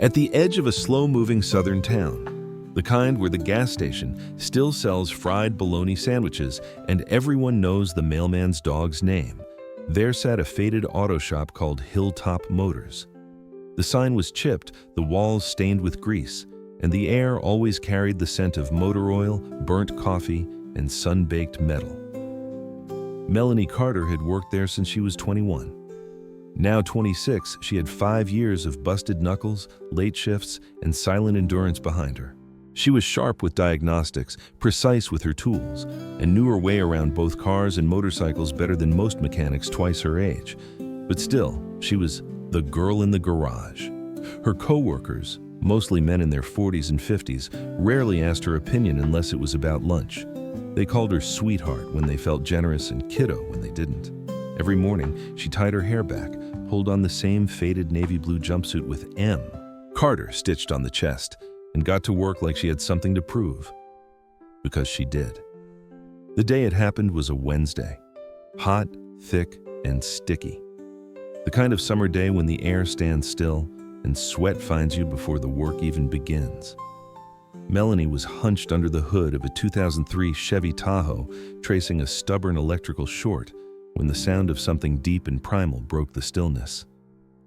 At the edge of a slow-moving southern town, the kind where the gas station still sells fried bologna sandwiches and everyone knows the mailman's dog's name, there sat a faded auto shop called Hilltop Motors. The sign was chipped, the walls stained with grease, and the air always carried the scent of motor oil, burnt coffee, and sun-baked metal. Melanie Carter had worked there since she was 21. Now 26, she had 5 years of busted knuckles, late shifts, and silent endurance behind her. She was sharp with diagnostics, precise with her tools, and knew her way around both cars and motorcycles better than most mechanics twice her age. But still, she was the girl in the garage. Her co-workers, mostly men in their 40s and 50s, rarely asked her opinion unless it was about lunch. They called her sweetheart when they felt generous and kiddo when they didn't. Every morning, she tied her hair back, pulled on the same faded navy blue jumpsuit with M. Carter stitched on the chest, and got to work like she had something to prove. Because she did. The day it happened was a Wednesday. Hot, thick, and sticky. The kind of summer day when the air stands still and sweat finds you before the work even begins. Melanie was hunched under the hood of a 2003 Chevy Tahoe, tracing a stubborn electrical short when the sound of something deep and primal broke the stillness.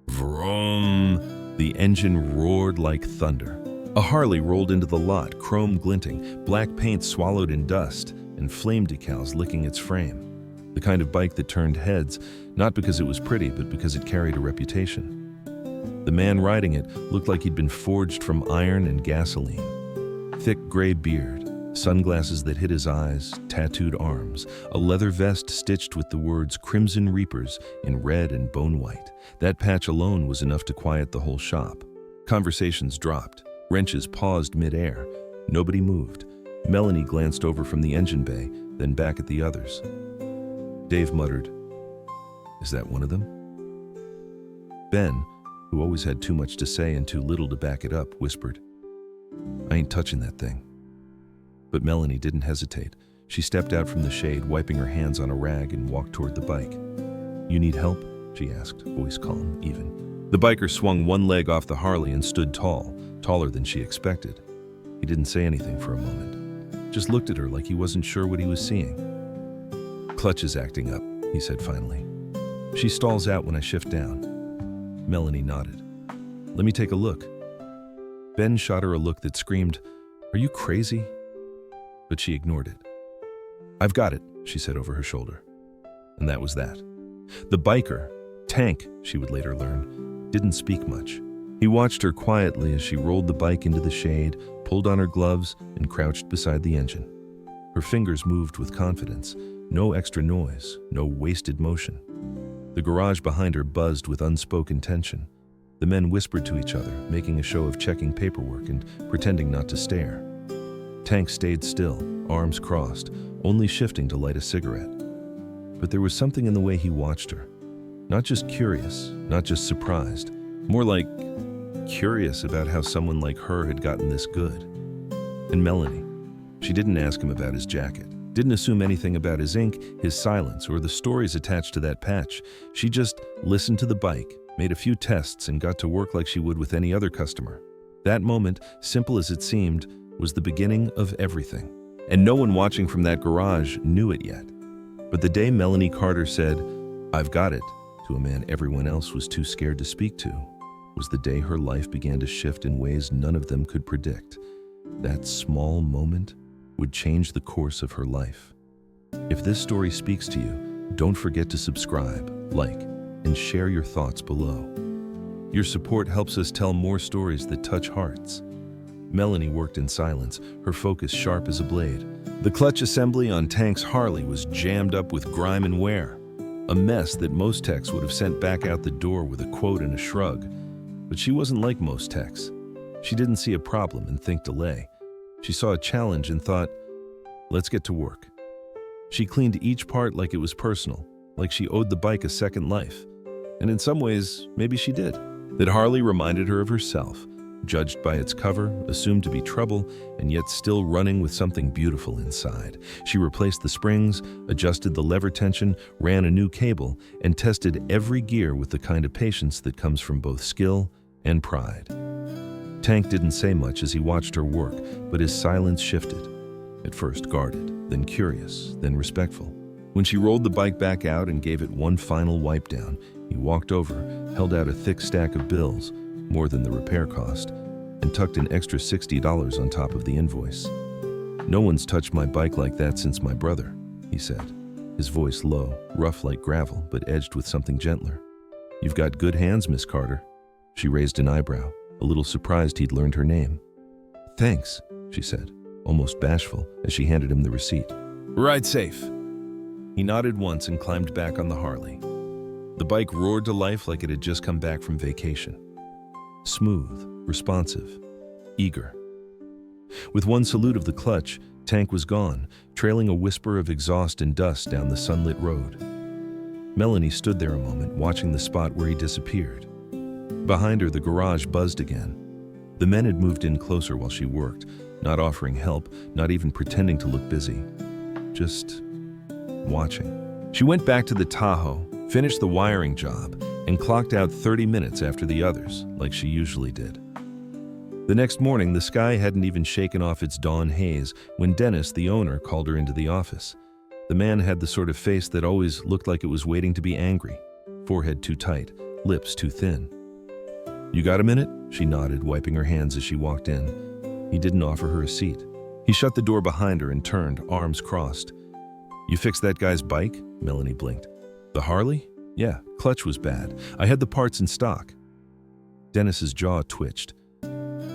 Vroom! The engine roared like thunder. A Harley rolled into the lot, chrome glinting, black paint swallowed in dust, and flame decals licking its frame. The kind of bike that turned heads, not because it was pretty, but because it carried a reputation. The man riding it looked like he'd been forged from iron and gasoline. Thick gray beard, sunglasses that hid his eyes, tattooed arms, a leather vest stitched with the words Crimson Reapers in red and bone white. That patch alone was enough to quiet the whole shop. Conversations dropped. Wrenches paused mid-air. Nobody moved. Melanie glanced over from the engine bay, then back at the others. Dave muttered, "Is that one of them?" Ben, who always had too much to say and too little to back it up, whispered, "I ain't touching that thing." But Melanie didn't hesitate. She stepped out from the shade, wiping her hands on a rag, and walked toward the bike. "You need help?" she asked, voice calm, even. The biker swung one leg off the Harley and stood tall, taller than she expected. He didn't say anything for a moment, just looked at her like he wasn't sure what he was seeing. "Clutch is acting up," he said finally. "She stalls out when I shift down." Melanie nodded. "Let me take a look." Ben shot her a look that screamed, "Are you crazy?" But she ignored it. "I've got it," she said over her shoulder. And that was that. The biker, Tank, she would later learn, didn't speak much. He watched her quietly as she rolled the bike into the shade, pulled on her gloves, and crouched beside the engine. Her fingers moved with confidence. No extra noise, no wasted motion. The garage behind her buzzed with unspoken tension. The men whispered to each other, making a show of checking paperwork and pretending not to stare. Tank stayed still, arms crossed, only shifting to light a cigarette. But there was something in the way he watched her. Not just curious, not just surprised, more like curious about how someone like her had gotten this good. And Melanie, she didn't ask him about his jacket, didn't assume anything about his ink, his silence, or the stories attached to that patch. She just listened to the bike, made a few tests, and got to work like she would with any other customer. That moment, simple as it seemed, was the beginning of everything. And no one watching from that garage knew it yet. But the day Melanie Carter said, "I've got it," to a man everyone else was too scared to speak to, was the day her life began to shift in ways none of them could predict. That small moment would change the course of her life. If this story speaks to you, don't forget to subscribe, like, and share your thoughts below. Your support helps us tell more stories that touch hearts. Melanie worked in silence, her focus sharp as a blade. The clutch assembly on Tank's Harley was jammed up with grime and wear, a mess that most techs would have sent back out the door with a quote and a shrug. But she wasn't like most techs. She didn't see a problem and think delay. She saw a challenge and thought, "Let's get to work." She cleaned each part like it was personal, like she owed the bike a second life. And in some ways, maybe she did. That Harley reminded her of herself, judged by its cover, assumed to be trouble, and yet still running with something beautiful inside. She replaced the springs, adjusted the lever tension, ran a new cable, and tested every gear with the kind of patience that comes from both skill and pride. Tank didn't say much as he watched her work, but his silence shifted. At first guarded, then curious, then respectful. When she rolled the bike back out and gave it one final wipe down, he walked over, held out a thick stack of bills, more than the repair cost, and tucked an extra $60 on top of the invoice. "No one's touched my bike like that since my brother," he said, his voice low, rough like gravel, but edged with something gentler. "You've got good hands, Miss Carter." She raised an eyebrow, a little surprised he'd learned her name. "Thanks," she said, almost bashful, as she handed him the receipt. "Ride safe." He nodded once and climbed back on the Harley. The bike roared to life like it had just come back from vacation. Smooth, responsive, eager. With one salute of the clutch, Tank was gone, trailing a whisper of exhaust and dust down the sunlit road. Melanie stood there a moment, watching the spot where he disappeared. Behind her, the garage buzzed again. The men had moved in closer while she worked, not offering help, not even pretending to look busy. Just watching. She went back to the Tahoe, finished the wiring job, and clocked out 30 minutes after the others, like she usually did. The next morning, the sky hadn't even shaken off its dawn haze when Dennis, the owner, called her into the office. The man had the sort of face that always looked like it was waiting to be angry, forehead too tight, lips too thin. "You got a minute?" She nodded, wiping her hands as she walked in. He didn't offer her a seat. He shut the door behind her and turned, arms crossed. "You fixed that guy's bike?" Melanie blinked. "The Harley? Yeah, clutch was bad. I had the parts in stock." Dennis's jaw twitched.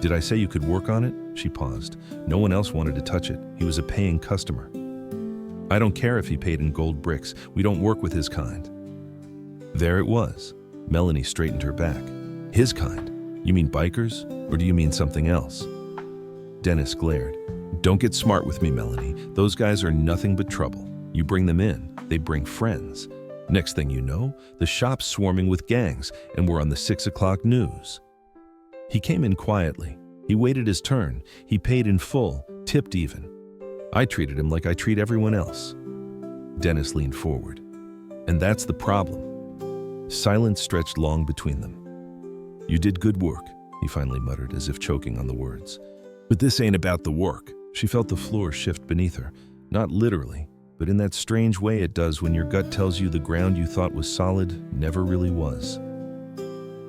"Did I say you could work on it?" She paused. No one else wanted to touch it. He was a paying customer. "I don't care if he paid in gold bricks. We don't work with his kind." There it was. Melanie straightened her back. "His kind? You mean bikers? Or do you mean something else?" Dennis glared. "Don't get smart with me, Melanie. Those guys are nothing but trouble. You bring them in, they bring friends. Next thing you know, the shop's swarming with gangs, and we're on the 6 o'clock news." He came in quietly. He waited his turn. He paid in full, tipped even. I treated him like I treat everyone else. Dennis leaned forward. "And that's the problem." Silence stretched long between them. "You did good work," he finally muttered, as if choking on the words. "But this ain't about the work." She felt the floor shift beneath her, not literally, but in that strange way it does when your gut tells you the ground you thought was solid never really was.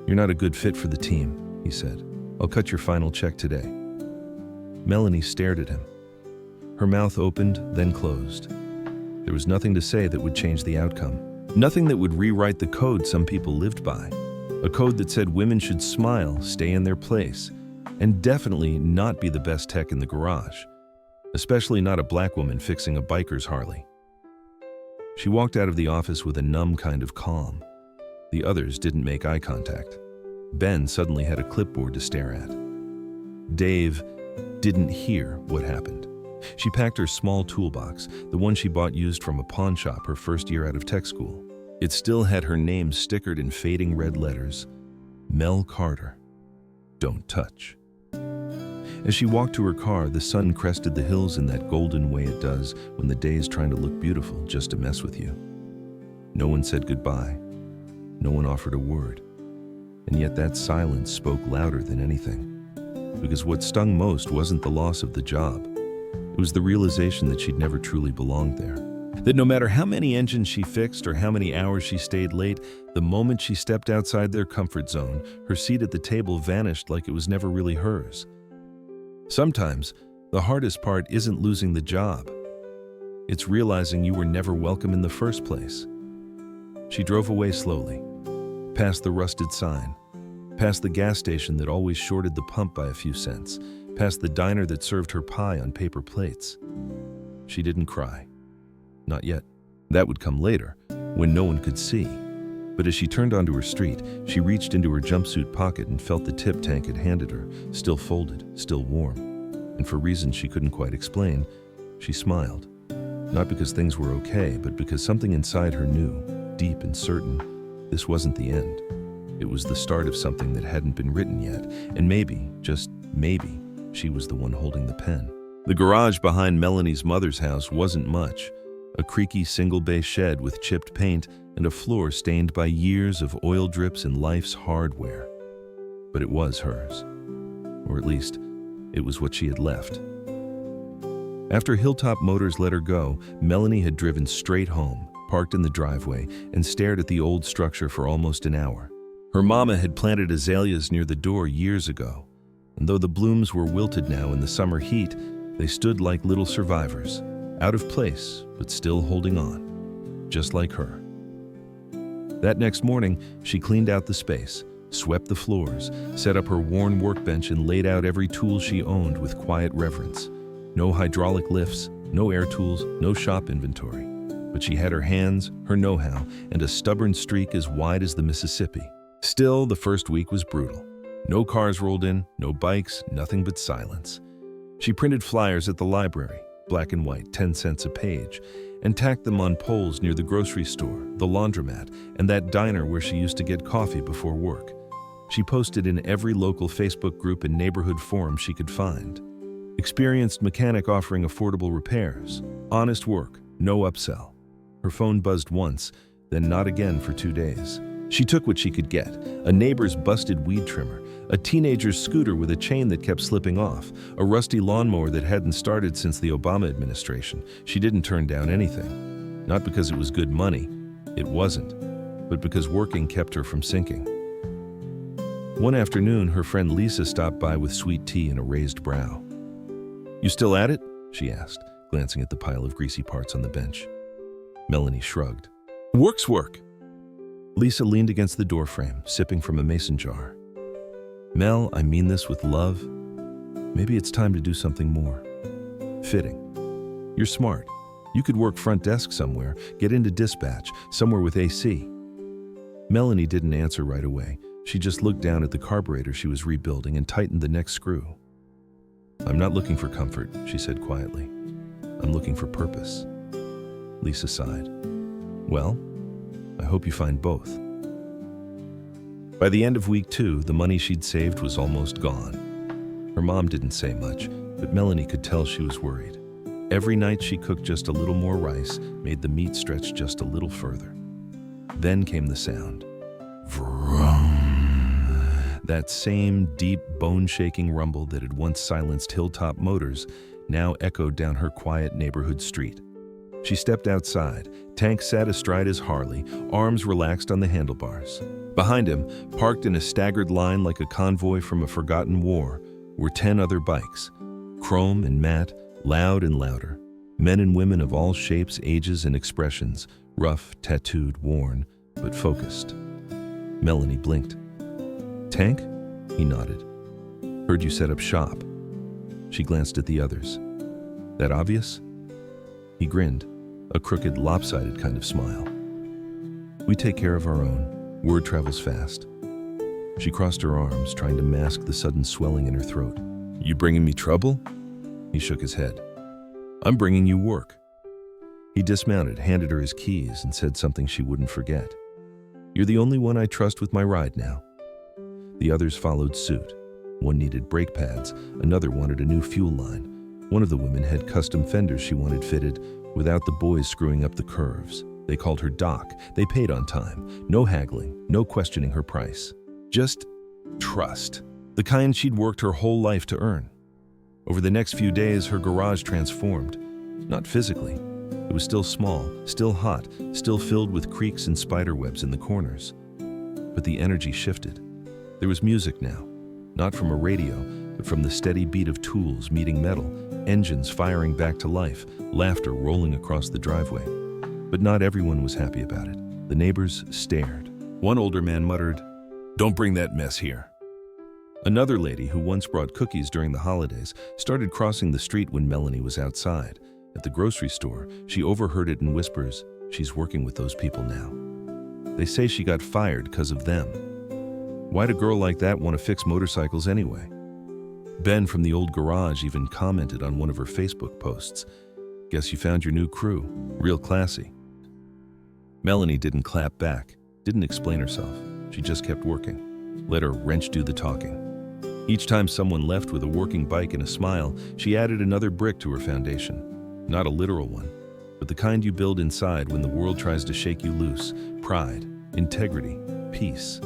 "You're not a good fit for the team," he said. "I'll cut your final check today." Melanie stared at him. Her mouth opened, then closed. There was nothing to say that would change the outcome. Nothing that would rewrite the code some people lived by. A code that said women should smile, stay in their place, and definitely not be the best tech in the garage. Especially not a black woman fixing a biker's Harley. She walked out of the office with a numb kind of calm. The others didn't make eye contact. Ben suddenly had a clipboard to stare at. Dave didn't hear what happened. She packed her small toolbox, the one she bought used from a pawn shop her first year out of tech school. It still had her name stickered in fading red letters. Mel Carter. Don't touch. As she walked to her car, the sun crested the hills in that golden way it does when the day is trying to look beautiful just to mess with you. No one said goodbye. No one offered a word. And yet that silence spoke louder than anything. Because what stung most wasn't the loss of the job. It was the realization that she'd never truly belonged there. That no matter how many engines she fixed or how many hours she stayed late, the moment she stepped outside their comfort zone, her seat at the table vanished like it was never really hers. Sometimes, the hardest part isn't losing the job. It's realizing you were never welcome in the first place. She drove away slowly, past the rusted sign, past the gas station that always shorted the pump by a few cents, past the diner that served her pie on paper plates. She didn't cry. Not yet. That would come later, when no one could see. But as she turned onto her street, she reached into her jumpsuit pocket and felt the tip Tank had handed her, still folded, still warm. And for reasons she couldn't quite explain, she smiled. Not because things were okay, but because something inside her knew, deep and certain, this wasn't the end. It was the start of something that hadn't been written yet, and maybe, just maybe, she was the one holding the pen. The garage behind Melanie's mother's house wasn't much. A creaky single-bay shed with chipped paint and a floor stained by years of oil drips and life's hardware. But it was hers. or at least, it was what she had left. After Hilltop Motors let her go, Melanie had driven straight home, parked in the driveway, and stared at the old structure for almost an hour. Her mama had planted azaleas near the door years ago, and though the blooms were wilted now in the summer heat, they stood like little survivors, out of place, but still holding on, just like her. That next morning, she cleaned out the space, swept the floors, set up her worn workbench, and laid out every tool she owned with quiet reverence. No hydraulic lifts, no air tools, no shop inventory. But she had her hands, her know-how, and a stubborn streak as wide as the Mississippi. Still, the first week was brutal. No cars rolled in, no bikes, nothing but silence. She printed flyers at the library, black and white, 10 cents a page, and tacked them on poles near the grocery store, the laundromat, and that diner where she used to get coffee before work. She posted in every local Facebook group and neighborhood forum she could find. Experienced mechanic offering affordable repairs. Honest work, no upsell. Her phone buzzed once, then not again for 2 days. She took what she could get: a neighbor's busted weed trimmer, a teenager's scooter with a chain that kept slipping off, a rusty lawnmower that hadn't started since the Obama administration. She didn't turn down anything. Not because it was good money, it wasn't, but because working kept her from sinking. One afternoon, her friend Lisa stopped by with sweet tea and a raised brow. "You still at it?" she asked, glancing at the pile of greasy parts on the bench. Melanie shrugged. "Work's work." Lisa leaned against the doorframe, sipping from a mason jar. "Mel, I mean this with love. Maybe it's time to do something more. Fitting. You're smart. You could work front desk somewhere, get into dispatch, somewhere with AC." Melanie didn't answer right away. She just looked down at the carburetor she was rebuilding and tightened the next screw. "I'm not looking for comfort," she said quietly. "I'm looking for purpose." Lisa sighed. "Well, I hope you find both." By the end of week 2, the money she'd saved was almost gone. Her mom didn't say much, but Melanie could tell she was worried. Every night she cooked just a little more rice, made the meat stretch just a little further. Then came the sound. Vroom. That same deep, bone-shaking rumble that had once silenced Hilltop Motors now echoed down her quiet neighborhood street. She stepped outside. Tank sat astride his Harley, arms relaxed on the handlebars. Behind him, parked in a staggered line like a convoy from a forgotten war, were 10 other bikes, chrome and matte, loud and louder. Men and women of all shapes, ages, and expressions, rough, tattooed, worn, but focused. Melanie blinked. "Tank?" He nodded. "Heard you set up shop." She glanced at the others. "That obvious?" He grinned, a crooked, lopsided kind of smile. "We take care of our own. Word travels fast." She crossed her arms, trying to mask the sudden swelling in her throat. "You bringing me trouble?" He shook his head. "I'm bringing you work." He dismounted, handed her his keys, and said something she wouldn't forget. "You're the only one I trust with my ride now." The others followed suit. One needed brake pads, another wanted a new fuel line. One of the women had custom fenders she wanted fitted without the boys screwing up the curves. They called her Doc. They paid on time. No haggling, no questioning her price. Just trust. The kind she'd worked her whole life to earn. Over the next few days, her garage transformed. Not physically. It was still small, still hot, still filled with creaks and spiderwebs in the corners. But the energy shifted. There was music now, not from a radio, but from the steady beat of tools meeting metal, engines firing back to life, laughter rolling across the driveway. But not everyone was happy about it. The neighbors stared. One older man muttered, "Don't bring that mess here." Another lady, who once brought cookies during the holidays, started crossing the street when Melanie was outside. At the grocery store, she overheard it in whispers, "She's working with those people now. They say she got fired because of them. Why'd a girl like that want to fix motorcycles anyway?" Ben from the old garage even commented on one of her Facebook posts, "Guess you found your new crew. Real classy." Melanie didn't clap back, didn't explain herself. She just kept working. Let her wrench do the talking. Each time someone left with a working bike and a smile, she added another brick to her foundation. Not a literal one, but the kind you build inside when the world tries to shake you loose. Pride, integrity, peace.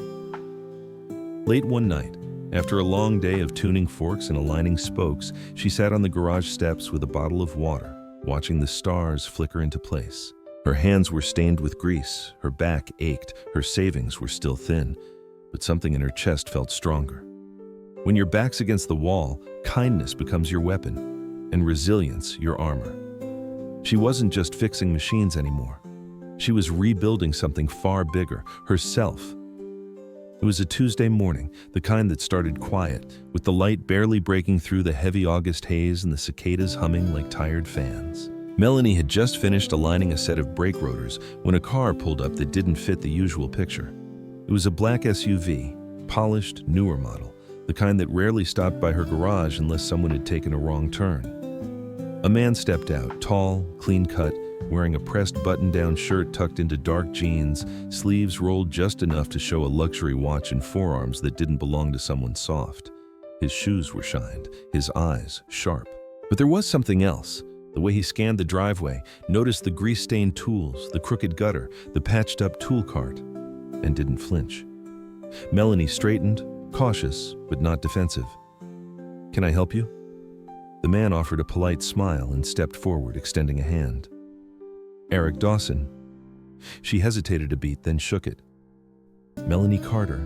Late one night, After a long day of tuning forks and aligning spokes, she sat on the garage steps with a bottle of water, watching the stars flicker into place. Her hands were stained with grease, her back ached, her savings were still thin, but something in her chest felt stronger. When your back's against the wall, kindness becomes your weapon, and resilience your armor. She wasn't just fixing machines anymore. She was rebuilding something far bigger, herself. It was a Tuesday morning, the kind that started quiet, with the light barely breaking through the heavy August haze and the cicadas humming like tired fans. Melanie had just finished aligning a set of brake rotors when a car pulled up that didn't fit the usual picture. It was a black SUV, polished, newer model, the kind that rarely stopped by her garage unless someone had taken a wrong turn. A man stepped out, tall, clean-cut, wearing a pressed button-down shirt tucked into dark jeans, sleeves rolled just enough to show a luxury watch and forearms that didn't belong to someone soft. His shoes were shined, his eyes sharp. But there was something else. The way he scanned the driveway, noticed the grease-stained tools, the crooked gutter, the patched-up tool cart, and didn't flinch. Melanie straightened, cautious but not defensive. "Can I help you?" The man offered a polite smile and stepped forward, extending a hand. "Eric Dawson." She hesitated a beat, then shook it. "Melanie Carter."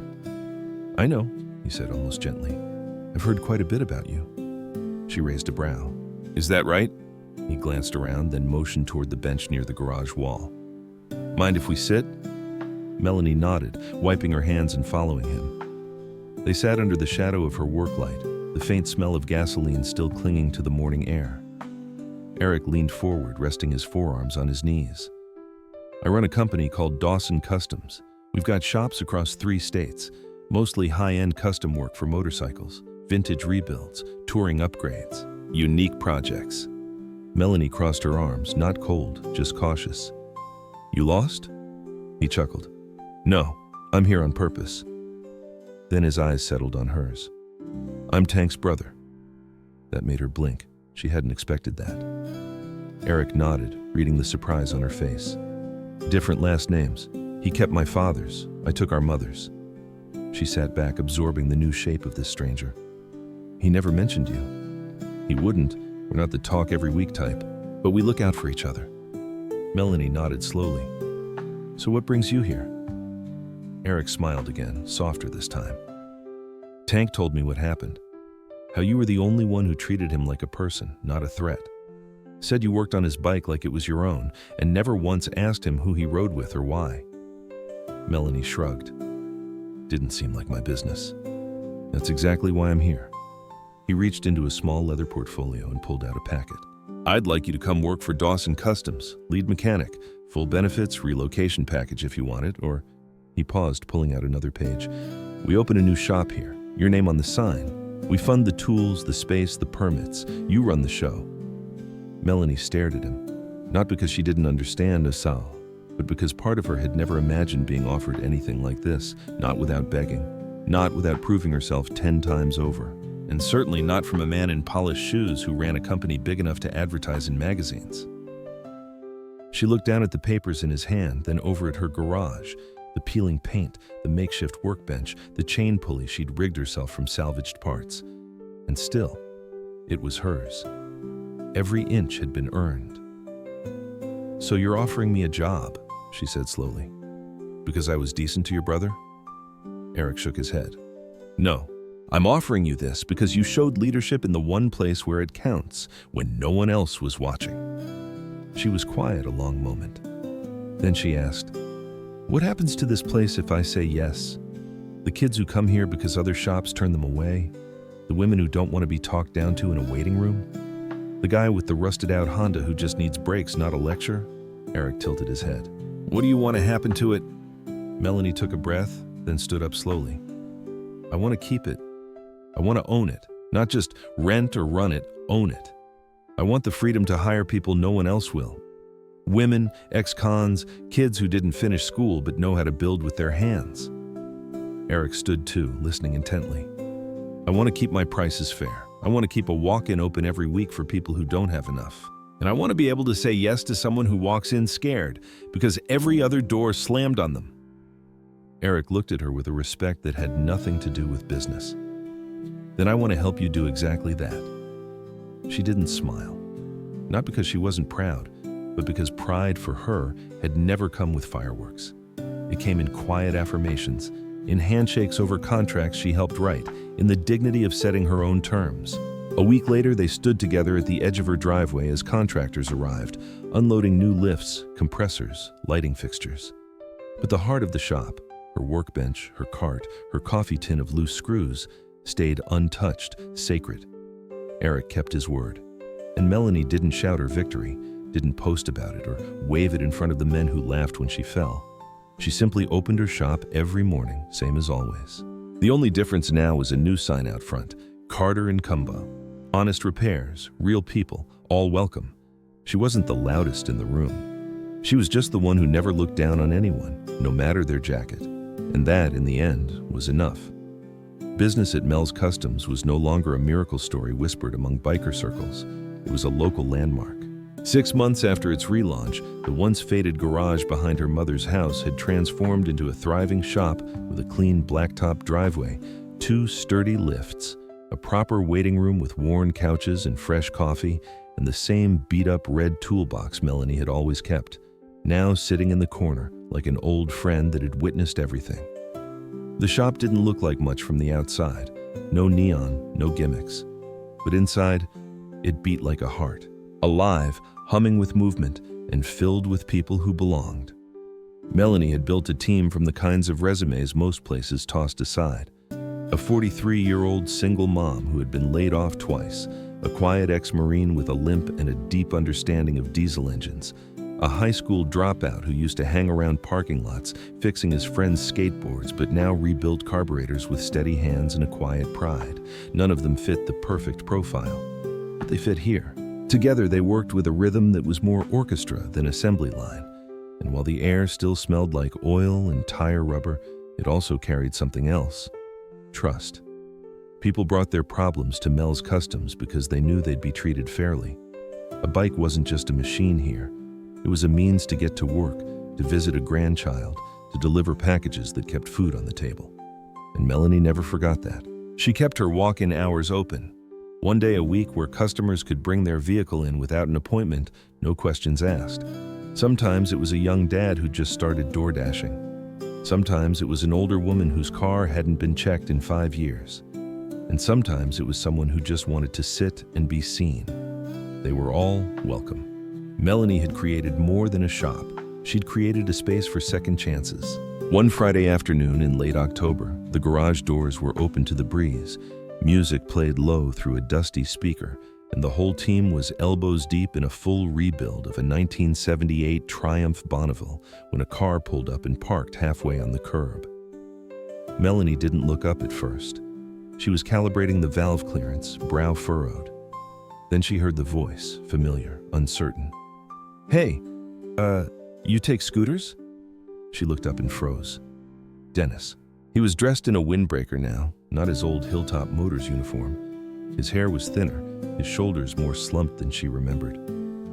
"I know," he said almost gently. "I've heard quite a bit about you." She raised a brow. "Is that right?" He glanced around, then motioned toward the bench near the garage wall. "Mind if we sit?" Melanie nodded, wiping her hands and following him. They sat under the shadow of her work light, the faint smell of gasoline still clinging to the morning air. Eric leaned forward, resting his forearms on his knees. "I run a company called Dawson Customs. We've got shops across 3 states, mostly high-end custom work for motorcycles, vintage rebuilds, touring upgrades, unique projects." Melanie crossed her arms, not cold, just cautious. "You lost?" He chuckled. "No, I'm here on purpose." Then his eyes settled on hers. "I'm Tank's brother." That made her blink. She hadn't expected that. Eric nodded, reading the surprise on her face. "Different last names. He kept my father's. I took our mother's." She sat back, absorbing the new shape of this stranger. "He never mentioned you." "He wouldn't. We're not the talk every week type, but we look out for each other." Melanie nodded slowly. "So what brings you here?" Eric smiled again, softer this time. "Tank told me what happened. How you were the only one who treated him like a person, not a threat. Said you worked on his bike like it was your own, and never once asked him who he rode with or why." Melanie shrugged. "Didn't seem like my business. That's exactly why I'm here." He reached into a small leather portfolio and pulled out a packet. "I'd like you to come work for Dawson Customs, lead mechanic, full benefits, relocation package if you want it, or..." He paused, pulling out another page. "We open a new shop here. Your name on the sign. We fund the tools, the space, the permits. You run the show." Melanie stared at him, not because she didn't understand Asal, but because part of her had never imagined being offered anything like this, not without begging, not without proving herself 10 times over. And certainly not from a man in polished shoes who ran a company big enough to advertise in magazines. She looked down at the papers in his hand, then over at her garage, the peeling paint, the makeshift workbench, the chain pulley she'd rigged herself from salvaged parts. And still, it was hers. Every inch had been earned. "So you're offering me a job," she said slowly. "Because I was decent to your brother?" Eric shook his head. "No. I'm offering you this because you showed leadership in the one place where it counts, when no one else was watching." She was quiet a long moment. Then she asked, "What happens to this place if I say yes? The kids who come here because other shops turn them away? The women who don't want to be talked down to in a waiting room? The guy with the rusted-out Honda who just needs brakes, not a lecture?" Eric tilted his head. "What do you want to happen to it?" Melanie took a breath, then stood up slowly. "I want to keep it. I want to own it, not just rent or run it, own it. I want the freedom to hire people no one else will. Women, ex-cons, kids who didn't finish school but know how to build with their hands." Eric stood too, listening intently. "I want to keep my prices fair. I want to keep a walk-in open every week for people who don't have enough. And I want to be able to say yes to someone who walks in scared because every other door slammed on them." Eric looked at her with a respect that had nothing to do with business. Then I want to help you do exactly that." She didn't smile. Not because she wasn't proud, but because pride for her had never come with fireworks. It came in quiet affirmations, in handshakes over contracts she helped write, in the dignity of setting her own terms. A week later, they stood together at the edge of her driveway as contractors arrived, unloading new lifts, compressors, lighting fixtures. But the heart of the shop, her workbench, her cart, her coffee tin of loose screws, stayed untouched, sacred. Eric kept his word. And Melanie didn't shout her victory, didn't post about it or wave it in front of the men who laughed when she fell. She simply opened her shop every morning, same as always. The only difference now was a new sign out front, Carter and Cumbo. Honest repairs, real people, all welcome. She wasn't the loudest in the room. She was just the one who never looked down on anyone, no matter their jacket. And that, in the end, was enough. Business at Mel's Customs was no longer a miracle story whispered among biker circles. It was a local landmark. 6 months after its relaunch, the once faded garage behind her mother's house had transformed into a thriving shop with a clean blacktop driveway, 2 sturdy lifts, a proper waiting room with worn couches and fresh coffee, and the same beat-up red toolbox Melanie had always kept, now sitting in the corner like an old friend that had witnessed everything. The shop didn't look like much from the outside. No neon, no gimmicks. But inside, it beat like a heart. Alive, humming with movement, and filled with people who belonged. Melanie had built a team from the kinds of resumes most places tossed aside. A 43-year-old single mom who had been laid off twice, a quiet ex-Marine with a limp and a deep understanding of diesel engines, a high school dropout who used to hang around parking lots fixing his friends' skateboards but now rebuilt carburetors with steady hands and a quiet pride. None of them fit the perfect profile, but they fit here. Together they worked with a rhythm that was more orchestra than assembly line, and while the air still smelled like oil and tire rubber, it also carried something else: trust. People brought their problems to Mel's Customs because they knew they'd be treated fairly. A bike wasn't just a machine here. It was a means to get to work, to visit a grandchild, to deliver packages that kept food on the table. And Melanie never forgot that. She kept her walk-in hours open. One day a week where customers could bring their vehicle in without an appointment, no questions asked. Sometimes it was a young dad who just started door dashing. Sometimes it was an older woman whose car hadn't been checked in 5 years. And sometimes it was someone who just wanted to sit and be seen. They were all welcome. Melanie had created more than a shop. She'd created a space for second chances. One Friday afternoon in late October, the garage doors were open to the breeze. Music played low through a dusty speaker, and the whole team was elbows deep in a full rebuild of a 1978 Triumph Bonneville when a car pulled up and parked halfway on the curb. Melanie didn't look up at first. She was calibrating the valve clearance, brow furrowed. Then she heard the voice, familiar, uncertain. "Hey, you take scooters?" She looked up and froze. Dennis. He was dressed in a windbreaker now, not his old Hilltop Motors uniform. His hair was thinner, his shoulders more slumped than she remembered.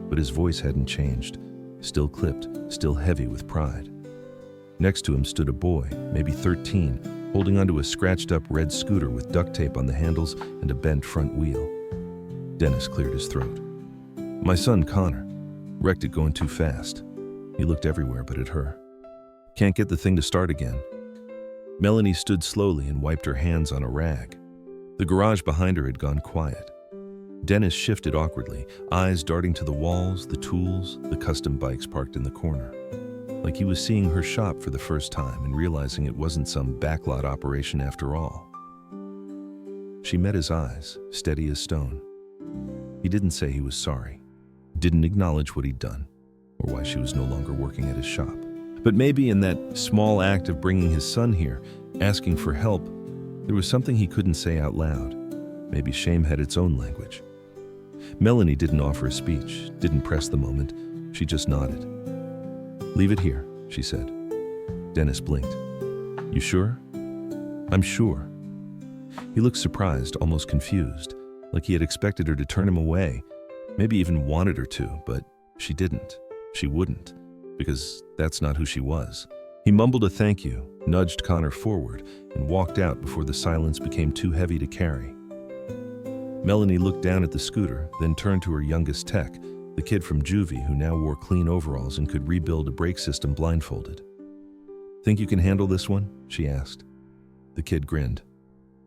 But his voice hadn't changed, still clipped, still heavy with pride. Next to him stood a boy, maybe 13, holding onto a scratched-up red scooter with duct tape on the handles and a bent front wheel. Dennis cleared his throat. "My son, Connor. Wrecked it going too fast." He looked everywhere but at her. "Can't get the thing to start again." Melanie stood slowly and wiped her hands on a rag. The garage behind her had gone quiet. Dennis shifted awkwardly, eyes darting to the walls, the tools, the custom bikes parked in the corner. Like he was seeing her shop for the first time and realizing it wasn't some backlot operation after all. She met his eyes, steady as stone. He didn't say he was sorry, didn't acknowledge what he'd done, or why she was no longer working at his shop. But maybe in that small act of bringing his son here, asking for help, there was something he couldn't say out loud. Maybe shame had its own language. Melanie didn't offer a speech, didn't press the moment. She just nodded. "Leave it here," she said. Dennis blinked. "You sure?" "I'm sure." He looked surprised, almost confused, like he had expected her to turn him away, maybe even wanted her to, but she didn't. She wouldn't, because that's not who she was. He mumbled a thank you, nudged Connor forward, and walked out before the silence became too heavy to carry. Melanie looked down at the scooter, then turned to her youngest tech, the kid from juvie who now wore clean overalls and could rebuild a brake system blindfolded. "Think you can handle this one?" she asked. The kid grinned.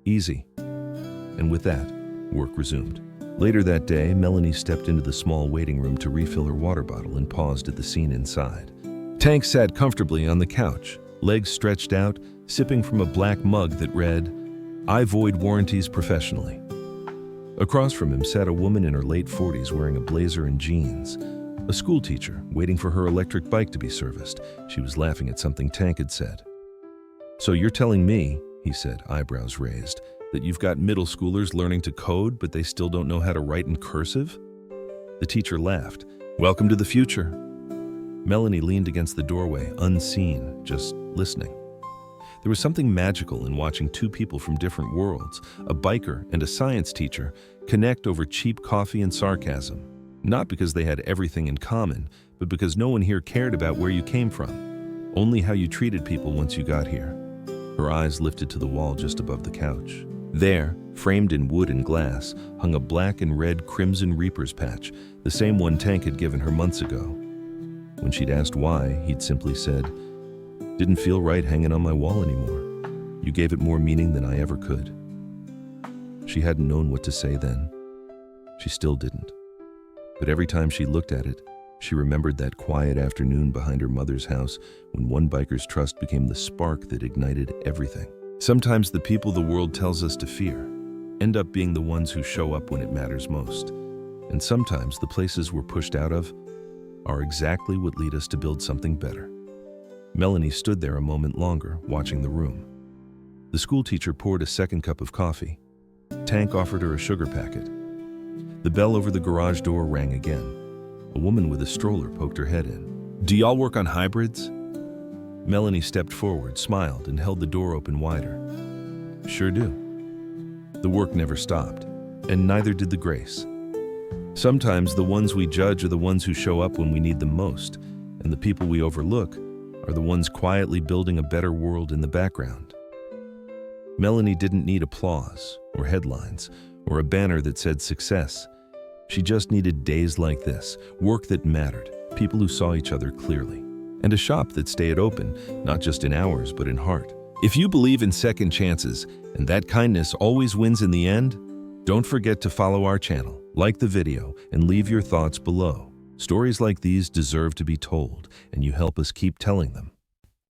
"Easy." And with that, work resumed. Later that day, Melanie stepped into the small waiting room to refill her water bottle and paused at the scene inside. Tank sat comfortably on the couch, legs stretched out, sipping from a black mug that read, "I void warranties professionally." Across from him sat a woman in her late 40s wearing a blazer and jeans, a school teacher waiting for her electric bike to be serviced. She was laughing at something Tank had said. "So you're telling me," he said, eyebrows raised, "that you've got middle schoolers learning to code, but they still don't know how to write in cursive?" The teacher laughed. "Welcome to the future." Melanie leaned against the doorway, unseen, just listening. There was something magical in watching two people from different worlds, a biker and a science teacher, connect over cheap coffee and sarcasm. Not because they had everything in common, but because no one here cared about where you came from, only how you treated people once you got here. Her eyes lifted to the wall just above the couch. There, framed in wood and glass, hung a black and red Crimson Reaper's patch, the same one Tank had given her months ago. When she'd asked why, he'd simply said, "Didn't feel right hanging on my wall anymore. You gave it more meaning than I ever could." She hadn't known what to say then. She still didn't. But every time she looked at it, she remembered that quiet afternoon behind her mother's house when one biker's trust became the spark that ignited everything. Sometimes the people the world tells us to fear end up being the ones who show up when it matters most. And sometimes the places we're pushed out of are exactly what lead us to build something better. Melanie stood there a moment longer, watching the room. The school teacher poured a second cup of coffee. Tank offered her a sugar packet. The bell over the garage door rang again. A woman with a stroller poked her head in. "Do y'all work on hybrids?" Melanie stepped forward, smiled, and held the door open wider. "Sure do." The work never stopped, and neither did the grace. Sometimes the ones we judge are the ones who show up when we need them most, and the people we overlook are the ones quietly building a better world in the background. Melanie didn't need applause, or headlines, or a banner that said success. She just needed days like this, work that mattered, people who saw each other clearly, and a shop that stayed open, not just in hours, but in heart. If you believe in second chances, and that kindness always wins in the end, don't forget to follow our channel, like the video, and leave your thoughts below. Stories like these deserve to be told, and you help us keep telling them.